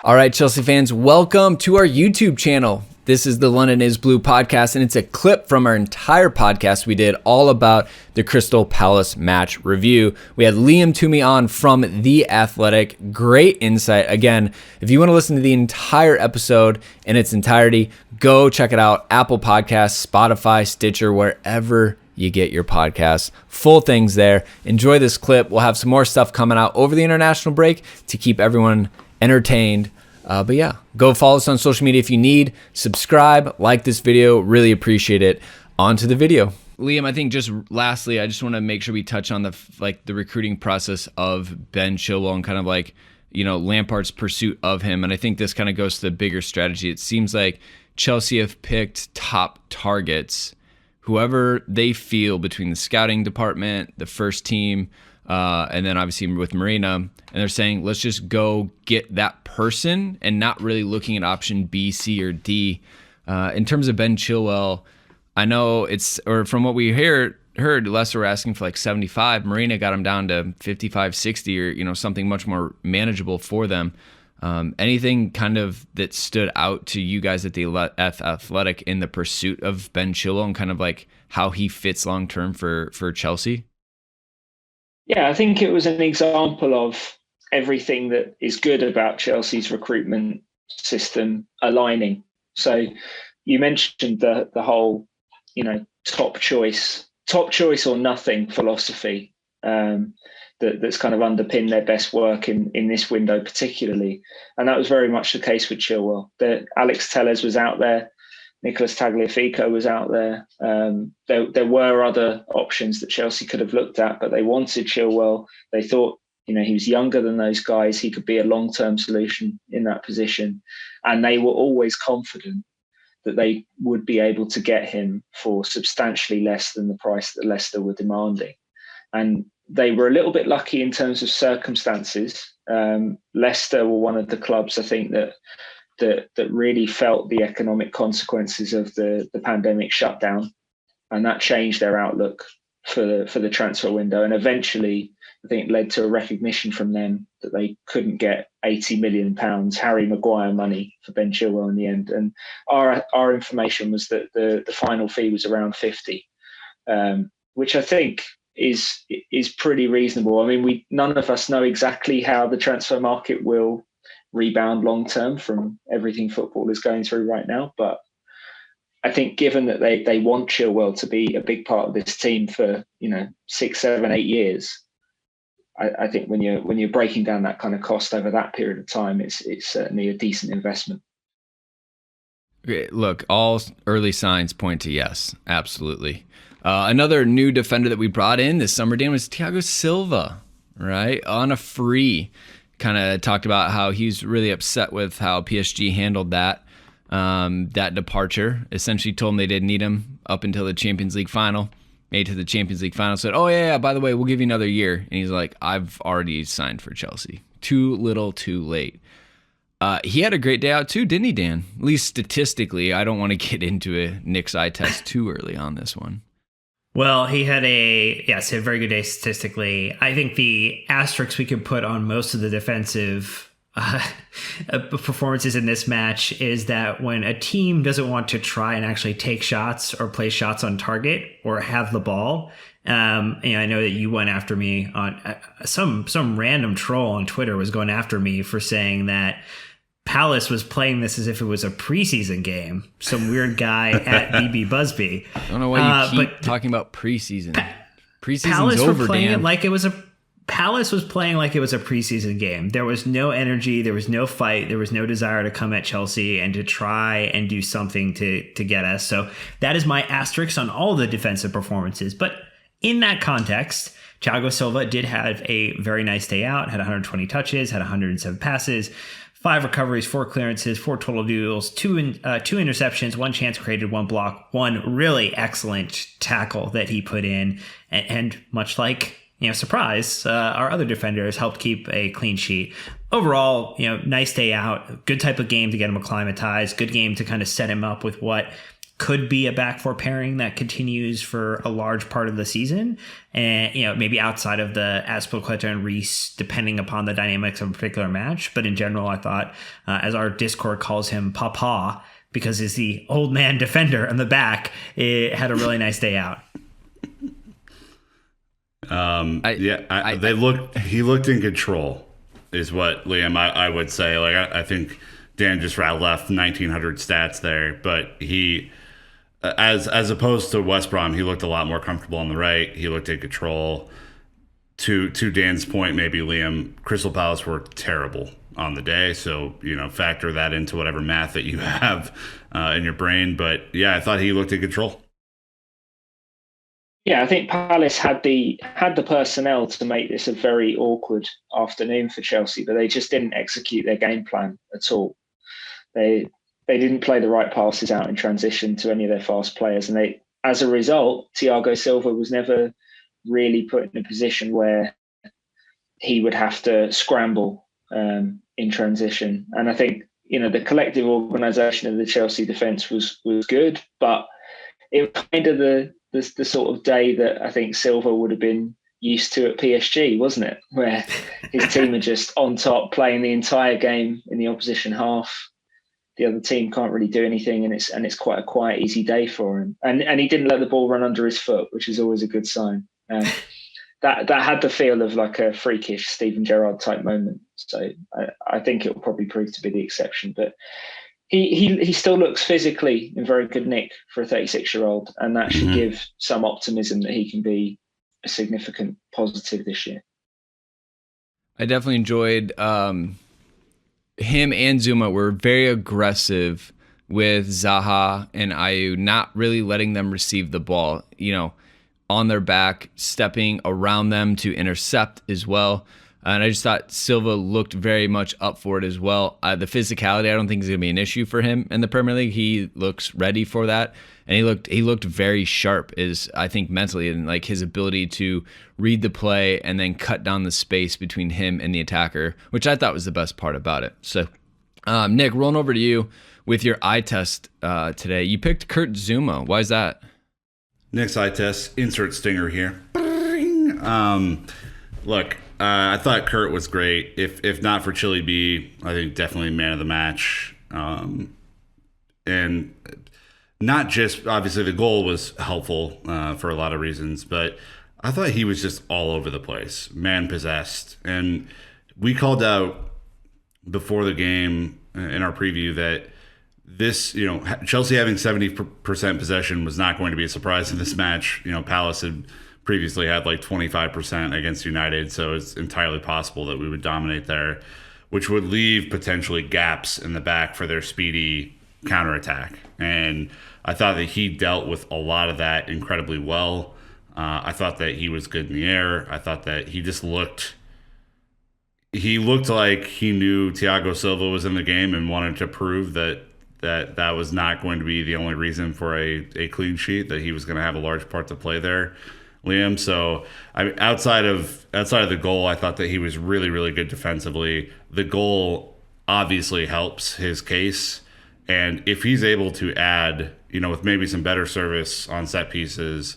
All right, Chelsea fans, welcome to our YouTube channel. This is the London is Blue podcast, and it's a clip from our entire podcast we did all about the Crystal Palace match review. We had Liam Twomey on from The Athletic. Great insight. Again, if you want to listen to the entire episode in its entirety, go check it out. Apple Podcasts, Spotify, Stitcher, wherever you get your podcasts. Full things there. Enjoy this clip. We'll have some more stuff coming out over the international break to keep everyone entertained. But yeah, go follow us on social media if you need. Subscribe, like this video. Really appreciate it. On to the video. Liam, I think just lastly, I just want to make sure we touch on the recruiting process of Ben Chilwell and kind of Lampard's pursuit of him. And I think this kind of goes to the bigger strategy. It seems like Chelsea have picked top targets, whoever they feel between the scouting department, the first team, and then obviously with Marina, and they're saying, let's just go get that person and not really looking at option B, C, or D. In terms of Ben Chilwell, I know from what we heard, Leicester were asking for like 75. Marina got him down to 55, 60, or something much more manageable for them. Anything kind of that stood out to you guys at the Athletic in the pursuit of Ben Chilwell and kind of like how he fits long term for Chelsea? Yeah, I think it was an example of everything that is good about Chelsea's recruitment system aligning. So you mentioned the whole, top choice or nothing philosophy that's kind of underpinned their best work in this window particularly. And that was very much the case with Chilwell. Alex Telles was out there. Nicolas Tagliafico was out there. There were other options that Chelsea could have looked at, but they wanted Chilwell. They thought, he was younger than those guys. He could be a long-term solution in that position. And they were always confident that they would be able to get him for substantially less than the price that Leicester were demanding. And they were a little bit lucky in terms of circumstances. Leicester were one of the clubs, I think, that really felt the economic consequences of the pandemic shutdown, and that changed their outlook for the transfer window. And eventually, I think it led to a recognition from them that they couldn't get £80 million Harry Maguire money for Ben Chilwell in the end. And our information was that the final fee was around 50, which I think is pretty reasonable. I mean, none of us know exactly how the transfer market will rebound long term from everything football is going through right now, but I think given that they want Chilwell to be a big part of this team for 6, 7, 8 years, I think when you're breaking down that kind of cost over that period of time, it's certainly a decent investment. Look, all early signs point to yes, absolutely. Another new defender that we brought in this summer, Dan, was Thiago Silva, right, on a free. Kind of talked about how he's really upset with how PSG handled that departure. Essentially told him they didn't need him up until the Champions League final. Made to the Champions League final, said, oh yeah, by the way, we'll give you another year. And he's like, I've already signed for Chelsea. Too little, too late. He had a great day out too, didn't he, Dan? At least statistically. I don't want to get into a Nick's eye test too early on this one. Well, he had a very good day statistically. I think the asterisks we could put on most of the defensive performances in this match is that when a team doesn't want to try and actually take shots or play shots on target or have the ball, I know that you went after me on some random troll on Twitter was going after me for saying that Palace was playing this as if it was a preseason game. Some weird guy at BB Busby. I don't know why you keep talking about preseason. Preseason's Palace over, were playing Dan. it like it was Palace was playing like it was a preseason game. There was no energy. There was no fight. There was no desire to come at Chelsea and to try and do something to get us. So that is my asterisk on all the defensive performances. But in that context, Thiago Silva did have a very nice day out, had 120 touches, had 107 passes, 5 recoveries, 4 clearances, 4 total duels, 2 interceptions, 1 chance created, 1 block, 1 really excellent tackle that he put in. And much like, surprise, our other defenders helped keep a clean sheet. Overall, nice day out, good type of game to get him acclimatized, good game to kind of set him up with what could be a back four pairing that continues for a large part of the season. And, maybe outside of the Azpilicueta and Reece, depending upon the dynamics of a particular match. But in general, I thought, as our Discord calls him, Papa, because he's the old man defender in the back, it had a really nice day out. He looked in control, is what, Liam, I would say. Like, I think Dan just rattled off 1,900 stats there, but he, as opposed to West Brom, he looked a lot more comfortable on the right. He looked in control. To Dan's point, maybe, Liam, Crystal Palace were terrible on the day, so factor that into whatever math that you have in your brain. But yeah, I thought he looked in control. Yeah, I think Palace had the personnel to make this a very awkward afternoon for Chelsea, but they just didn't execute their game plan at all. They didn't play the right passes out in transition to any of their fast players, and as a result, Thiago Silva was never really put in a position where he would have to scramble in transition. And I think the collective organisation of the Chelsea defence was good, but it was kind of the sort of day that I think Silva would have been used to at PSG, wasn't it? Where his team are just on top, playing the entire game in the opposition half. The other team can't really do anything, and it's quite a quiet, easy day for him. And he didn't let the ball run under his foot, which is always a good sign. That had the feel of like a freakish Steven Gerrard type moment. So I think it will probably prove to be the exception, but. He still looks physically in very good nick for a 36-year-old, and that should give some optimism that he can be a significant positive this year. I definitely enjoyed him and Zouma were very aggressive with Zaha and Ayew, not really letting them receive the ball, on their back, stepping around them to intercept as well. And I just thought Silva looked very much up for it as well. The physicality, I don't think is going to be an issue for him in the Premier League. He looks ready for that, and he looked very sharp. I think mentally, and like his ability to read the play and then cut down the space between him and the attacker, which I thought was the best part about it. So, Nick, rolling over to you with your eye test today. You picked Kurt Zouma. Why is that? Nick's eye test. Insert stinger here. Look. I thought Kurt was great. If not for Chile B, I think definitely man of the match. And not just, obviously the goal was helpful for a lot of reasons, but I thought he was just all over the place, man possessed. And we called out before the game in our preview that this, Chelsea having 70% possession was not going to be a surprise in this match. Palace had previously had like 25% against United, so it's entirely possible that we would dominate there, which would leave potentially gaps in the back for their speedy counterattack. And I thought that he dealt with a lot of that incredibly well. I thought that he was good in the air. I thought that he just looked like he knew Thiago Silva was in the game and wanted to prove that was not going to be the only reason for a clean sheet, that he was going to have a large part to play there, Liam. So outside of the goal, I thought that he was really, really good defensively. The goal obviously helps his case. And if he's able to add, with maybe some better service on set pieces,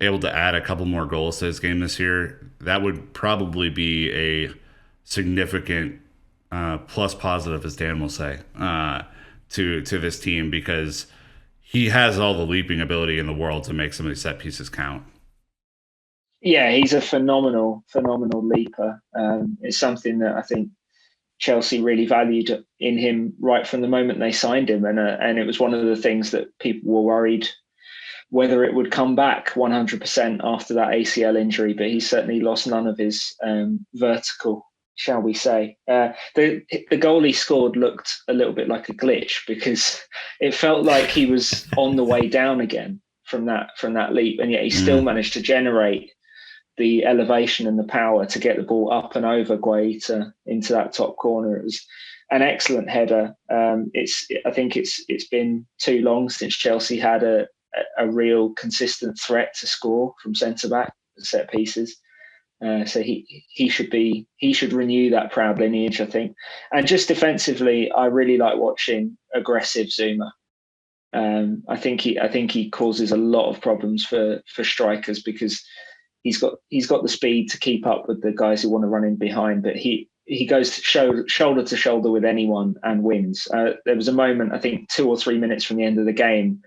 able to add a couple more goals to his game this year, that would probably be a significant plus positive, as Dan will say, to this team, because he has all the leaping ability in the world to make some of these set pieces count. Yeah, he's a phenomenal leaper. It's something that I think Chelsea really valued in him right from the moment they signed him, and it was one of the things that people were worried whether it would come back 100% after that ACL injury. But he certainly lost none of his vertical, shall we say. The goal he scored looked a little bit like a glitch, because it felt like he was on the way down again from that leap, and yet he still managed to generate the elevation and the power to get the ball up and over Guaita into that top corner. It was an excellent header. I think it's been too long since Chelsea had a real consistent threat to score from centre back set pieces. So he should renew that proud lineage, I think. And just defensively, I really like watching aggressive Zouma. I think he causes a lot of problems for strikers because he's got the speed to keep up with the guys who want to run in behind, but he goes shoulder to shoulder with anyone and wins. There was a moment, I think 2 or 3 minutes from the end of the game,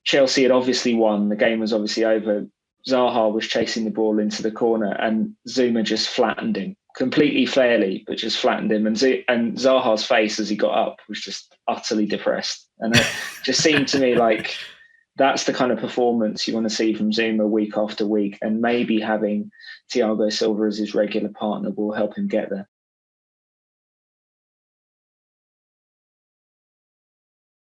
Chelsea had obviously won. The game was obviously over. Zaha was chasing the ball into the corner and Zouma just flattened him completely fairly, but just flattened him. And Zaha's face as he got up was just utterly depressed. And it just seemed to me like that's the kind of performance you want to see from Zouma week after week. And maybe having Thiago Silva as his regular partner will help him get there.